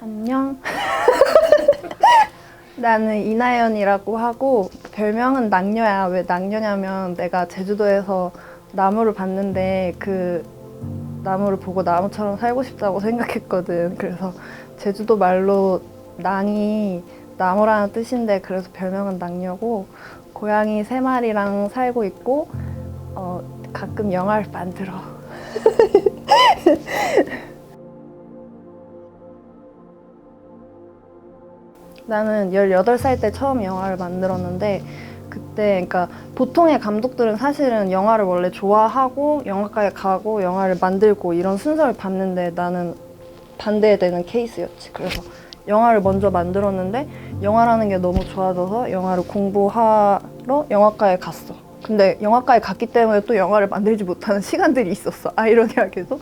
안녕. 나는 이나연이라고 하고 별명은 낭녀야. 왜 낭녀냐면 내가 제주도에서 나무를 봤는데 그 나무를 보고 나무처럼 살고 싶다고 생각했거든. 그래서 제주도 말로 낭이 나무라는 뜻인데 그래서 별명은 낭녀고 고양이 3마리랑 살고 있고 가끔 영화를 만들어. 나는 18살 때 처음 영화를 만들었는데 그때 그러니까 보통의 감독들은 사실은 영화를 원래 좋아하고 영화과에 가고 영화를 만들고 이런 순서를 밟는데 나는 반대되는 케이스였지. 그래서 영화를 먼저 만들었는데 영화라는 게 너무 좋아져서 영화를 공부하러 영화과에 갔어. 근데 영화과에 갔기 때문에 또 영화를 만들지 못하는 시간들이 있었어. 아이러니하게도.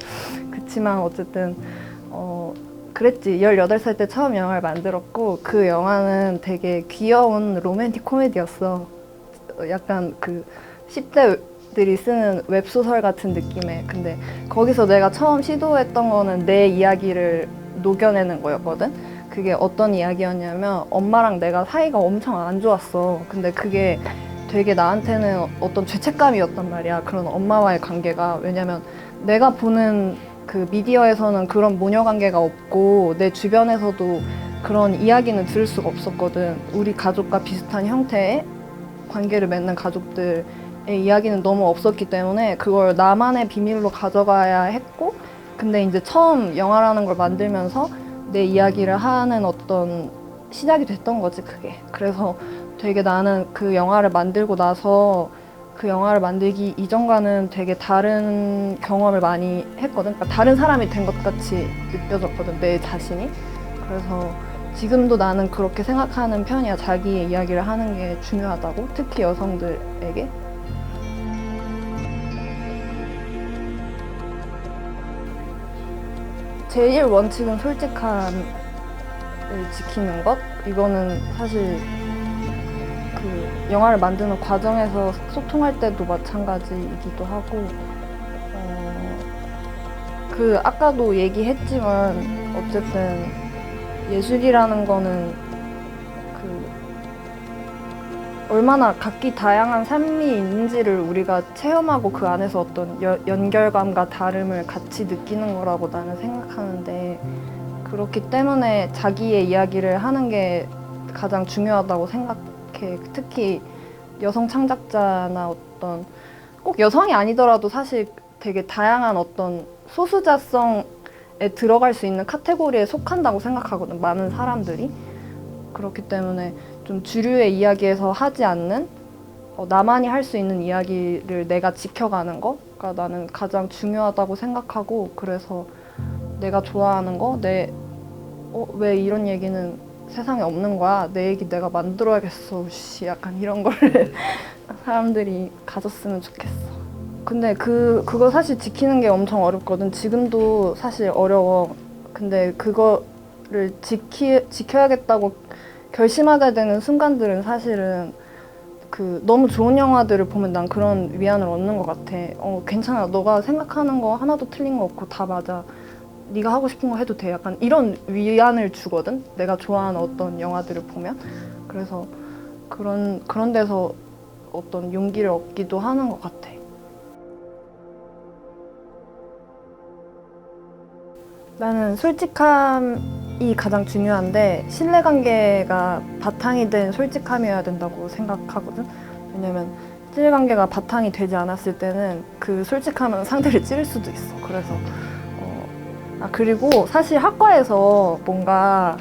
그치만 어쨌든 그랬지. 18살 때 처음 영화를 만들었고 그 영화는 되게 귀여운 로맨틱 코미디였어. 약간 그 10대들이 쓰는 웹소설 같은 느낌의. 근데 거기서 내가 처음 시도했던 거는 내 이야기를 녹여내는 거였거든. 그게 어떤 이야기였냐면 엄마랑 내가 사이가 엄청 안 좋았어. 근데 그게 되게 나한테는 어떤 죄책감이었단 말이야. 그런 엄마와의 관계가. 왜냐면 내가 보는 그 미디어에서는 그런 모녀 관계가 없고 내 주변에서도 그런 이야기는 들을 수가 없었거든. 우리 가족과 비슷한 형태의 관계를 맺는 가족들의 이야기는 너무 없었기 때문에 그걸 나만의 비밀로 가져가야 했고, 근데 이제 처음 영화라는 걸 만들면서 내 이야기를 하는 어떤 시작이 됐던 거지, 그게. 그래서 되게 나는 그 영화를 만들고 나서 그 영화를 만들기 이전과는 되게 다른 경험을 많이 했거든. 그러니까 다른 사람이 된 것 같이 느껴졌거든, 내 자신이. 그래서 지금도 나는 그렇게 생각하는 편이야. 자기의 이야기를 하는 게 중요하다고. 특히 여성들에게. 제일 원칙은 솔직함을 지키는 것. 이거는 사실 그 영화를 만드는 과정에서 소통할 때도 마찬가지이기도 하고, 그 아까도 얘기했지만 어쨌든 예술이라는 거는 그 얼마나 각기 다양한 삶이 있는지를 우리가 체험하고 그 안에서 어떤 연결감과 다름을 같이 느끼는 거라고 나는 생각하는데, 그렇기 때문에 자기의 이야기를 하는 게 가장 중요하다고 생각해. 특히 여성 창작자나 어떤 꼭 여성이 아니더라도 사실 되게 다양한 어떤 소수자성에 들어갈 수 있는 카테고리에 속한다고 생각하거든, 많은 사람들이. 그렇기 때문에 좀 주류의 이야기에서 하지 않는 나만이 할 수 있는 이야기를 내가 지켜가는 거가 나는 가장 중요하다고 생각하고, 그래서 내가 좋아하는 거, 왜 이런 얘기는 세상에 없는 거야? 내 얘기 내가 만들어야겠어. 약간 이런 거를 사람들이 가졌으면 좋겠어. 근데 그거 사실 지키는 게 엄청 어렵거든. 지금도 사실 어려워. 근데 그거를 지켜야겠다고 결심하게 되는 순간들은 사실은 그 너무 좋은 영화들을 보면 난 그런 위안을 얻는 것 같아. 괜찮아. 너가 생각하는 거 하나도 틀린 거 없고 다 맞아. 네가 하고 싶은 거 해도 돼. 약간 이런 위안을 주거든. 내가 좋아하는 어떤 영화들을 보면. 그래서 그런 데서 어떤 용기를 얻기도 하는 것 같아. 나는 솔직함이 가장 중요한데 신뢰관계가 바탕이 된 솔직함이어야 된다고 생각하거든. 왜냐면 신뢰관계가 바탕이 되지 않았을 때는 그 솔직함은 상대를 찌를 수도 있어. 그래서 그리고 사실 학과에서 뭔가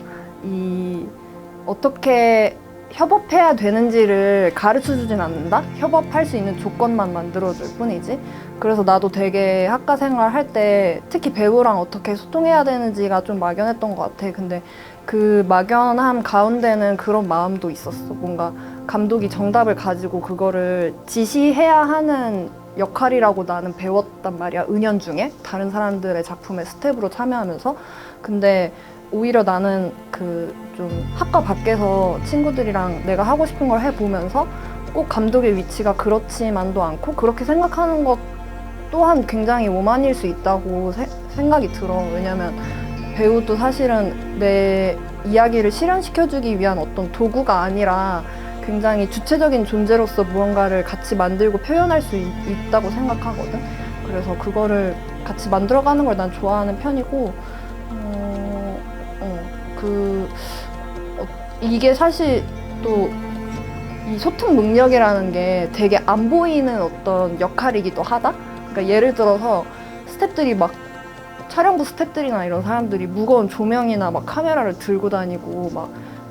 어떻게 협업해야 되는지를 가르쳐 주진 않는다? 협업할 수 있는 조건만 만들어줄 뿐이지. 그래서 나도 되게 학과 생활 할 때 특히 배우랑 어떻게 소통해야 되는지가 좀 막연했던 것 같아. 근데 그 막연함 가운데는 그런 마음도 있었어. 뭔가 감독이 정답을 가지고 그거를 지시해야 하는 역할이라고 나는 배웠단 말이야, 은연중에. 다른 사람들의 작품에 스텝으로 참여하면서. 근데 오히려 나는 그 좀 학과 밖에서 친구들이랑 내가 하고 싶은 걸 해보면서 꼭 감독의 위치가 그렇지만도 않고 그렇게 생각하는 것 또한 굉장히 오만일 수 있다고 생각이 들어. 왜냐면 배우도 사실은 내 이야기를 실현시켜주기 위한 어떤 도구가 아니라 굉장히 주체적인 존재로서 무언가를 같이 만들고 표현할 수 있다고 생각하거든. 그래서 그거를 같이 만들어가는 걸 난 좋아하는 편이고, 이게 사실 또 이 소통 능력이라는 게 되게 안 보이는 어떤 역할이기도 하다? 그러니까 예를 들어서 스태프들이 막 촬영부 스태프들이나 이런 사람들이 무거운 조명이나 막 카메라를 들고 다니고 막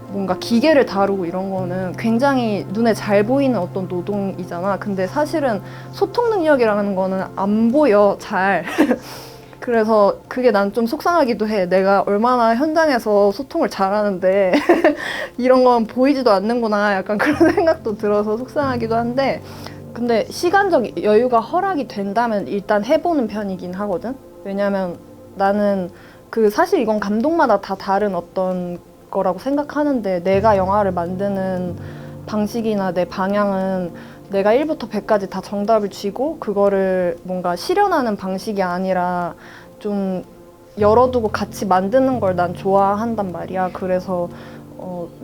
뭔가 기계를 다루고 이런 거는 굉장히 눈에 잘 보이는 어떤 노동이잖아. 근데 사실은 소통 능력이라는 거는 안 보여, 잘. 그래서 그게 난 좀 속상하기도 해. 내가 얼마나 현장에서 소통을 잘하는데 이런 건 보이지도 않는구나. 약간 그런 생각도 들어서 속상하기도 한데, 근데 시간적 여유가 허락이 된다면 일단 해보는 편이긴 하거든. 왜냐면 나는 사실 이건 감독마다 다 다른 어떤 거라고 생각하는데, 내가 영화를 만드는 방식이나 내 방향은 내가 1부터 100까지 다 정답을 쥐고 그거를 뭔가 실현하는 방식이 아니라 좀 열어두고 같이 만드는 걸 난 좋아한단 말이야. 그래서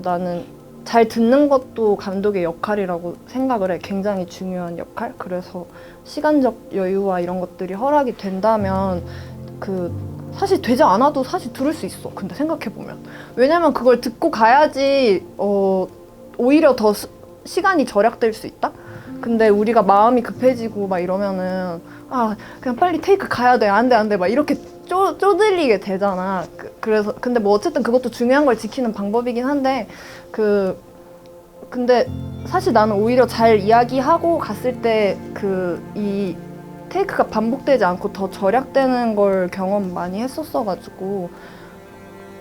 나는 잘 듣는 것도 감독의 역할이라고 생각을 해. 굉장히 중요한 역할. 그래서 시간적 여유와 이런 것들이 허락이 된다면 사실 되지 않아도 사실 들을 수 있어. 근데 생각해보면. 왜냐면 그걸 듣고 가야지 오히려 더 시간이 절약될 수 있다? 근데 우리가 마음이 급해지고 막 이러면은 그냥 빨리 테이크 가야 돼. 안 돼. 막 이렇게 쪼들리게 되잖아. 그래서 근데 뭐 어쨌든 그것도 중요한 걸 지키는 방법이긴 한데 근데 사실 나는 오히려 잘 이야기하고 갔을 때 이 테이크가 반복되지 않고 더 절약되는 걸 경험 많이 했었어가지고,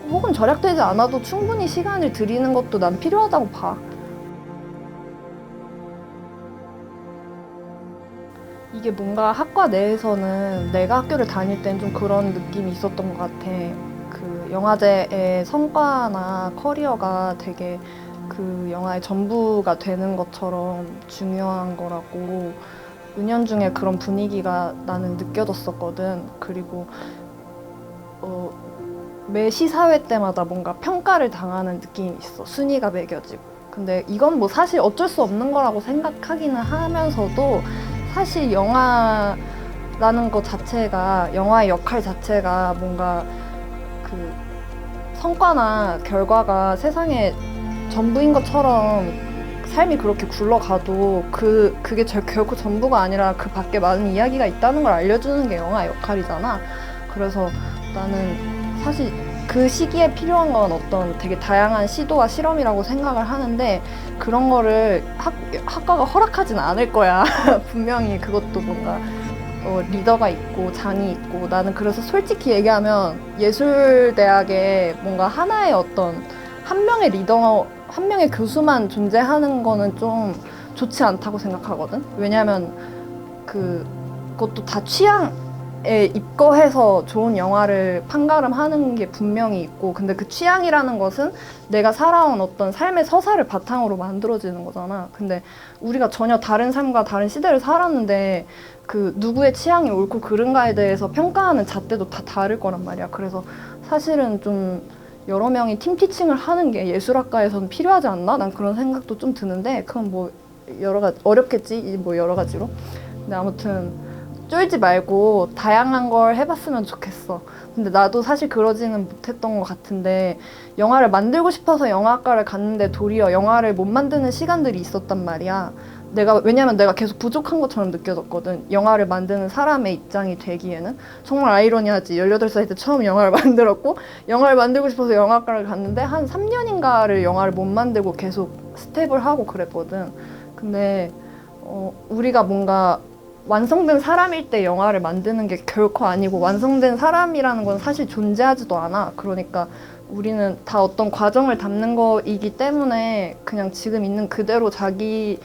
혹은 절약되지 않아도 충분히 시간을 들이는 것도 난 필요하다고 봐. 이게 뭔가 학과 내에서는 내가 학교를 다닐 땐 좀 그런 느낌이 있었던 것 같아. 영화제의 성과나 커리어가 되게 그 영화의 전부가 되는 것처럼 중요한 거라고 은연중에 그런 분위기가 나는 느껴졌었거든. 그리고 매 시사회 때마다 뭔가 평가를 당하는 느낌이 있어. 순위가 매겨지고. 근데 이건 뭐 사실 어쩔 수 없는 거라고 생각하기는 하면서도, 사실 영화라는 것 자체가, 영화의 역할 자체가 뭔가 성과나 결과가 세상의 전부인 것처럼 삶이 그렇게 굴러가도 그게 결코 전부가 아니라 그 밖에 많은 이야기가 있다는 걸 알려주는 게 영화의 역할이잖아. 그래서 나는 사실 그 시기에 필요한 건 어떤 되게 다양한 시도와 실험이라고 생각을 하는데, 그런 거를 학과가 허락하진 않을 거야. 분명히 그것도 뭔가 리더가 있고 장이 있고. 나는 그래서 솔직히 얘기하면 예술대학에 뭔가 하나의 어떤 한 명의 리더, 한 명의 교수만 존재하는 거는 좀 좋지 않다고 생각하거든. 왜냐면 그것도 다 취향에 입거해서 좋은 영화를 판가름하는 게 분명히 있고, 근데 그 취향이라는 것은 내가 살아온 어떤 삶의 서사를 바탕으로 만들어지는 거잖아. 근데 우리가 전혀 다른 삶과 다른 시대를 살았는데 누구의 취향이 옳고 그른가에 대해서 평가하는 잣대도 다 다를 거란 말이야. 그래서 사실은 좀 여러 명이 팀피칭을 하는 게 예술학과에서는 필요하지 않나? 난 그런 생각도 좀 드는데, 그건 뭐 여러 가지 어렵겠지, 뭐 여러 가지로. 근데 아무튼 쫄지 말고 다양한 걸 해봤으면 좋겠어. 근데 나도 사실 그러지는 못했던 것 같은데, 영화를 만들고 싶어서 영화학과를 갔는데 도리어 영화를 못 만드는 시간들이 있었단 말이야. 왜냐면 내가 계속 부족한 것처럼 느껴졌거든. 영화를 만드는 사람의 입장이 되기에는. 정말 아이러니하지. 18살 때 처음 영화를 만들었고, 영화를 만들고 싶어서 영화학과를 갔는데 한 3년인가를 영화를 못 만들고 계속 스텝을 하고 그랬거든. 근데 우리가 뭔가 완성된 사람일 때 영화를 만드는 게 결코 아니고, 완성된 사람이라는 건 사실 존재하지도 않아. 그러니까 우리는 다 어떤 과정을 담는 거이기 때문에 그냥 지금 있는 그대로 자기의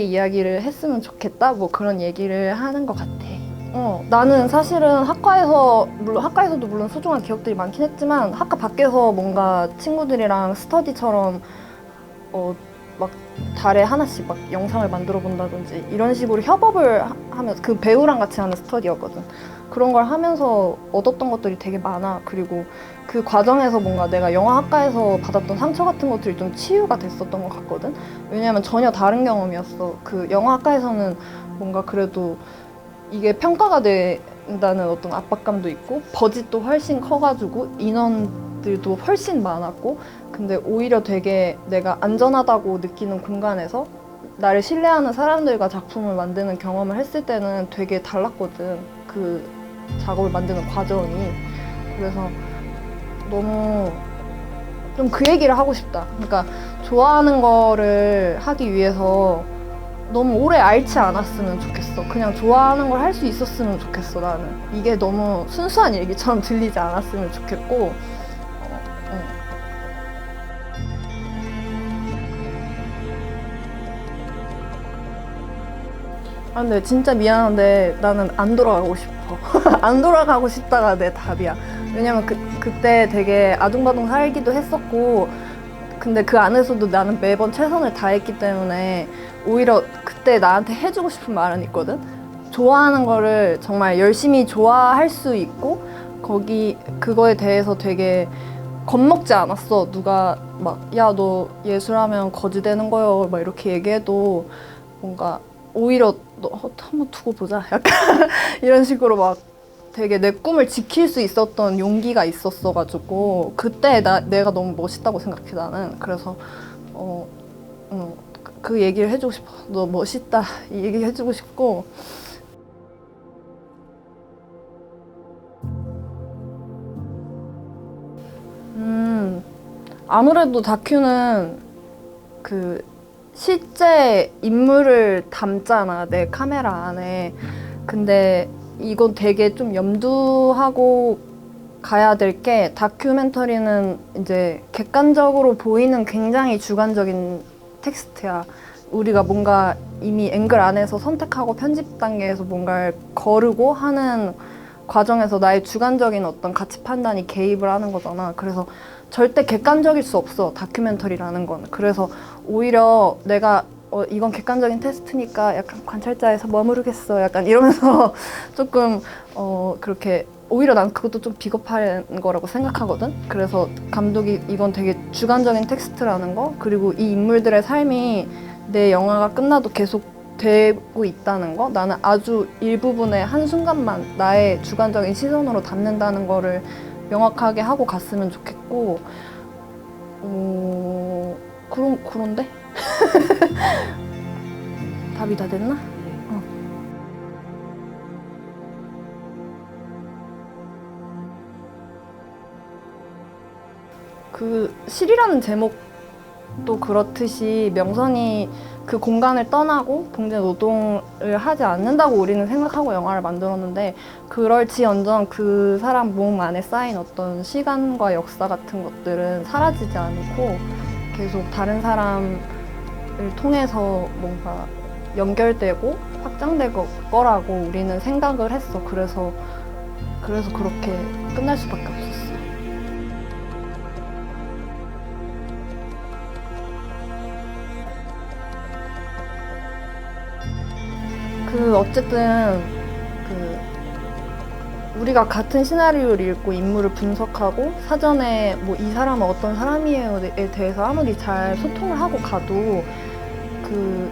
이야기를 했으면 좋겠다, 뭐 그런 얘기를 하는 것 같아. 나는 사실은 학과에서도 물론 소중한 기억들이 많긴 했지만, 학과 밖에서 뭔가 친구들이랑 스터디처럼 막 달에 하나씩 막 영상을 만들어 본다든지 이런 식으로 협업을 하면서 그 배우랑 같이 하는 스터디였거든. 그런 걸 하면서 얻었던 것들이 되게 많아. 그리고 그 과정에서 뭔가 내가 영화학과에서 받았던 상처 같은 것들이 좀 치유가 됐었던 것 같거든. 왜냐면 전혀 다른 경험이었어. 그 영화학과에서는 뭔가 그래도 이게 평가가 된다는 어떤 압박감도 있고 버짓도 훨씬 커가지고 인원들도 훨씬 많았고, 근데 오히려 되게 내가 안전하다고 느끼는 공간에서 나를 신뢰하는 사람들과 작품을 만드는 경험을 했을 때는 되게 달랐거든. 그 작업을 만드는 과정이. 그래서 너무 좀 그 얘기를 하고 싶다. 그러니까 좋아하는 거를 하기 위해서 너무 오래 앓지 않았으면 좋겠어. 그냥 좋아하는 걸 할 수 있었으면 좋겠어, 나는. 이게 너무 순수한 얘기처럼 들리지 않았으면 좋겠고, 아, 근데 진짜 미안한데 나는 안 돌아가고 싶어. 안 돌아가고 싶다가 내 답이야. 왜냐면 그때 되게 아둥바둥 살기도 했었고, 근데 그 안에서도 나는 매번 최선을 다했기 때문에 오히려 그때 나한테 해주고 싶은 말은 있거든? 좋아하는 거를 정말 열심히 좋아할 수 있고, 그거에 대해서 되게 겁먹지 않았어. 누가 막, 야, 너 예술하면 거지 되는 거요. 막 이렇게 얘기해도 뭔가 오히려 너 한번 두고 보자. 약간 이런 식으로 막 되게 내 꿈을 지킬 수 있었던 용기가 있었어가지고 그때 내가 너무 멋있다고 생각해 나는. 그래서 그 얘기를 해주고 싶어. 너 멋있다 이 얘기 해주고 싶고. 아무래도 다큐는 그 실제 인물을 담잖아, 내 카메라 안에. 근데 이건 되게 좀 염두하고 가야 될 게, 다큐멘터리는 이제 객관적으로 보이는 굉장히 주관적인 텍스트야. 우리가 뭔가 이미 앵글 안에서 선택하고 편집 단계에서 뭔가를 거르고 하는 과정에서 나의 주관적인 어떤 가치 판단이 개입을 하는 거잖아. 그래서 절대 객관적일 수 없어, 다큐멘터리라는 건. 그래서 오히려 내가 이건 객관적인 테스트니까 약간 관찰자에서 머무르겠어, 약간 이러면서 조금 그렇게, 오히려 난 그것도 좀 비겁한 거라고 생각하거든. 그래서 감독이 이건 되게 주관적인 텍스트라는 거, 그리고 이 인물들의 삶이 내 영화가 끝나도 계속 되고 있다는 거, 나는 아주 일부분의 한순간만 나의 주관적인 시선으로 담는다는 거를 명확하게 하고 갔으면 좋겠고. 그런데? 답이 다 됐나? 그 실이라는 제목도 그렇듯이 명선이 그 공간을 떠나고 봉제 노동을 하지 않는다고 우리는 생각하고 영화를 만들었는데, 그럴지언정 그 사람 몸 안에 쌓인 어떤 시간과 역사 같은 것들은 사라지지 않고 계속 다른 사람을 통해서 뭔가 연결되고 확장될 거라고 우리는 생각을 했어. 그래서 그렇게 끝날 수밖에 없었어. 어쨌든 우리가 같은 시나리오를 읽고 인물을 분석하고 사전에 뭐 이 사람은 어떤 사람이에요에 대해서 아무리 잘 소통을 하고 가도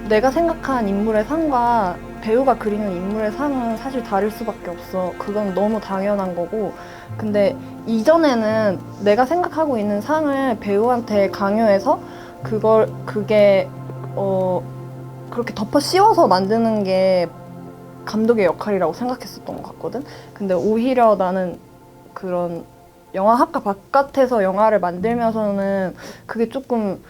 내가 생각한 인물의 상과 배우가 그리는 인물의 상은 사실 다를 수밖에 없어. 그건 너무 당연한 거고. 근데 이전에는 내가 생각하고 있는 상을 배우한테 강요해서 그게 그렇게 덮어 씌워서 만드는 게 감독의 역할이라고 생각했었던 것 같거든. 근데 오히려 나는 그런 영화학과 바깥에서 영화를 만들면서는 그게 조금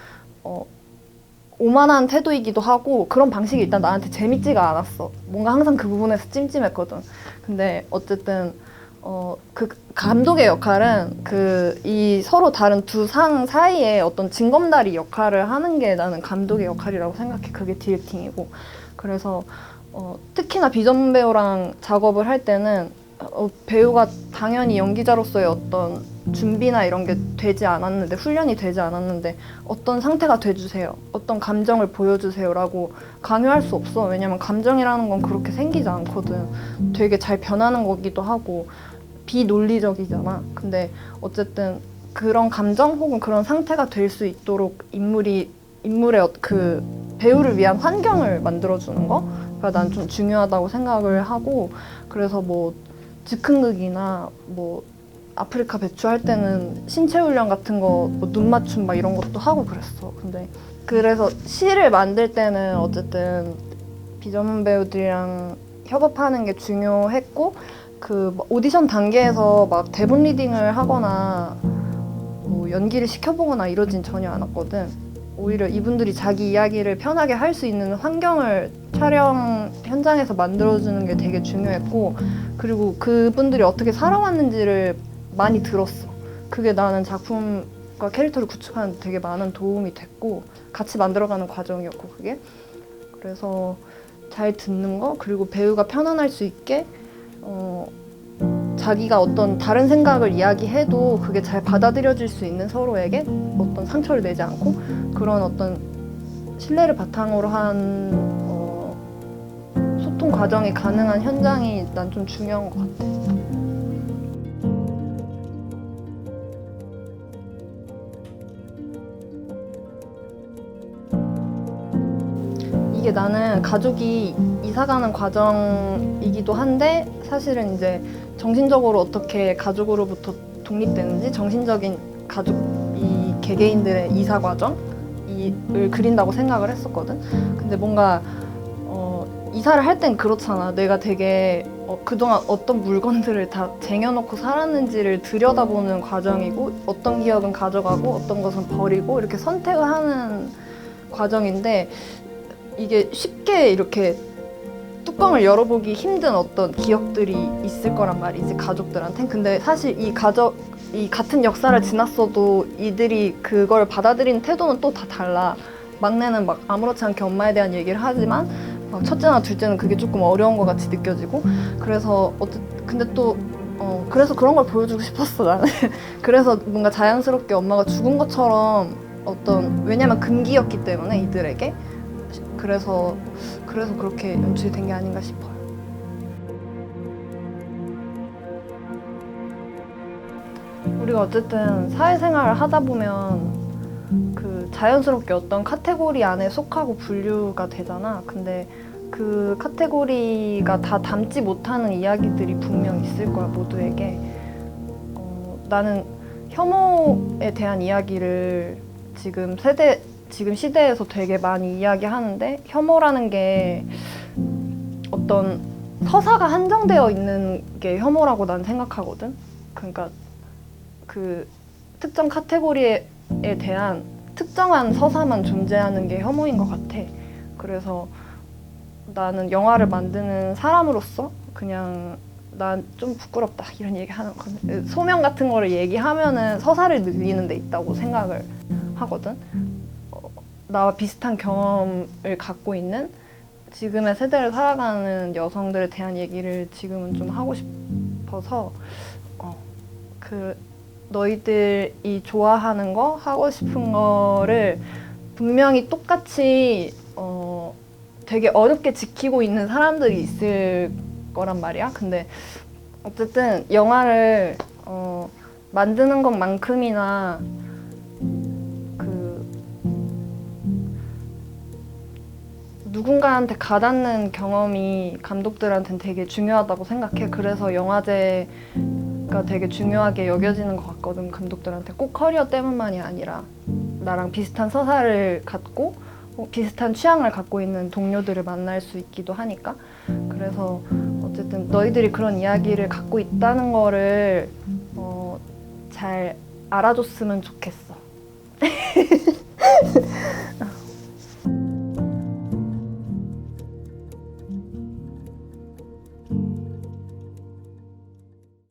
오만한 태도이기도 하고, 그런 방식이 일단 나한테 재밌지가 않았어. 뭔가 항상 그 부분에서 찜찜했거든. 근데 어쨌든 그 감독의 역할은 이 서로 다른 두 상 사이에 어떤 징검다리 역할을 하는 게 나는 감독의 역할이라고 생각해. 그게 디렉팅이고. 그래서 특히나 비전 배우랑 작업을 할 때는 배우가 당연히 연기자로서의 어떤 준비나 이런 게 되지 않았는데, 훈련이 되지 않았는데 어떤 상태가 돼주세요, 어떤 감정을 보여주세요 라고 강요할 수 없어. 왜냐면 감정이라는 건 그렇게 생기지 않거든. 되게 잘 변하는 거기도 하고 비논리적이잖아. 근데 어쨌든 그런 감정 혹은 그런 상태가 될 수 있도록 인물의 그 배우를 위한 환경을 만들어주는 거가 난 좀 중요하다고 생각을 하고, 그래서 뭐 즉흥극이나 뭐 아프리카 배추할 때는 신체 훈련 같은 거, 뭐 눈 맞춤 막 이런 것도 하고 그랬어. 근데 그래서 시를 만들 때는 어쨌든 비전문 배우들이랑 협업하는 게 중요했고, 그 오디션 단계에서 막 대본 리딩을 하거나 뭐 연기를 시켜보거나 이러진 전혀 않았거든. 오히려 이분들이 자기 이야기를 편하게 할 수 있는 환경을 촬영 현장에서 만들어주는 게 되게 중요했고, 그리고 그분들이 어떻게 살아왔는지를 많이 들었어. 그게 나는 작품과 캐릭터를 구축하는 데 되게 많은 도움이 됐고, 같이 만들어가는 과정이었고, 그게. 그래서 잘 듣는 거, 그리고 배우가 편안할 수 있게 자기가 어떤 다른 생각을 이야기해도 그게 잘 받아들여질 수 있는, 서로에게 어떤 상처를 내지 않고 그런 어떤 신뢰를 바탕으로 한 소통 과정이 가능한 현장이 난 좀 중요한 것 같아. 이게 나는 가족이 이사가는 과정이기도 한데, 사실은 이제 정신적으로 어떻게 가족으로부터 독립되는지, 정신적인 가족, 이 개개인들의 이사 과정을 그린다고 생각을 했었거든. 근데 뭔가 이사를 할 땐 그렇잖아. 내가 되게 그동안 어떤 물건들을 다 쟁여놓고 살았는지를 들여다보는 과정이고, 어떤 기억은 가져가고 어떤 것은 버리고 이렇게 선택을 하는 과정인데, 이게 쉽게 이렇게 뚜껑을 열어보기 힘든 어떤 기억들이 있을 거란 말이지, 가족들한텐. 근데 사실 이 같은 역사를 지났어도 이들이 그걸 받아들이는 태도는 또 다 달라. 막내는 막 아무렇지 않게 엄마에 대한 얘기를 하지만 막 첫째나 둘째는 그게 조금 어려운 것 같이 느껴지고. 그래서 근데 또 그래서 그런 걸 보여주고 싶었어, 나는. 그래서 뭔가 자연스럽게 엄마가 죽은 것처럼 왜냐면 금기였기 때문에 이들에게. 그래서 그렇게 연출이 된 게 아닌가 싶어요. 우리가 어쨌든 사회생활을 하다 보면 그 자연스럽게 어떤 카테고리 안에 속하고 분류가 되잖아. 근데 그 카테고리가 다 담지 못하는 이야기들이 분명 있을 거야, 모두에게. 나는 혐오에 대한 이야기를 지금 시대에서 되게 많이 이야기하는데, 혐오라는 게 어떤 서사가 한정되어 있는 게 혐오라고 난 생각하거든. 그러니까 그 특정 카테고리에 대한 특정한 서사만 존재하는 게 혐오인 것 같아. 그래서 나는 영화를 만드는 사람으로서 그냥 난 좀 부끄럽다 이런 얘기 하는 거는, 소명 같은 거를 얘기하면은 서사를 늘리는 데 있다고 생각을 하거든. 나와 비슷한 경험을 갖고 있는 지금의 세대를 살아가는 여성들에 대한 얘기를 지금은 좀 하고 싶어서, 너희들이 좋아하는 거, 하고 싶은 거를 분명히 똑같이 되게 어렵게 지키고 있는 사람들이 있을 거란 말이야. 근데 어쨌든 영화를 만드는 것만큼이나 누군가한테 가닿는 경험이 감독들한테는 되게 중요하다고 생각해. 그래서 영화제가 되게 중요하게 여겨지는 것 같거든, 감독들한테. 꼭 커리어 때문만이 아니라 나랑 비슷한 서사를 갖고 비슷한 취향을 갖고 있는 동료들을 만날 수 있기도 하니까. 그래서 어쨌든 너희들이 그런 이야기를 갖고 있다는 거를 잘 알아줬으면 좋겠어.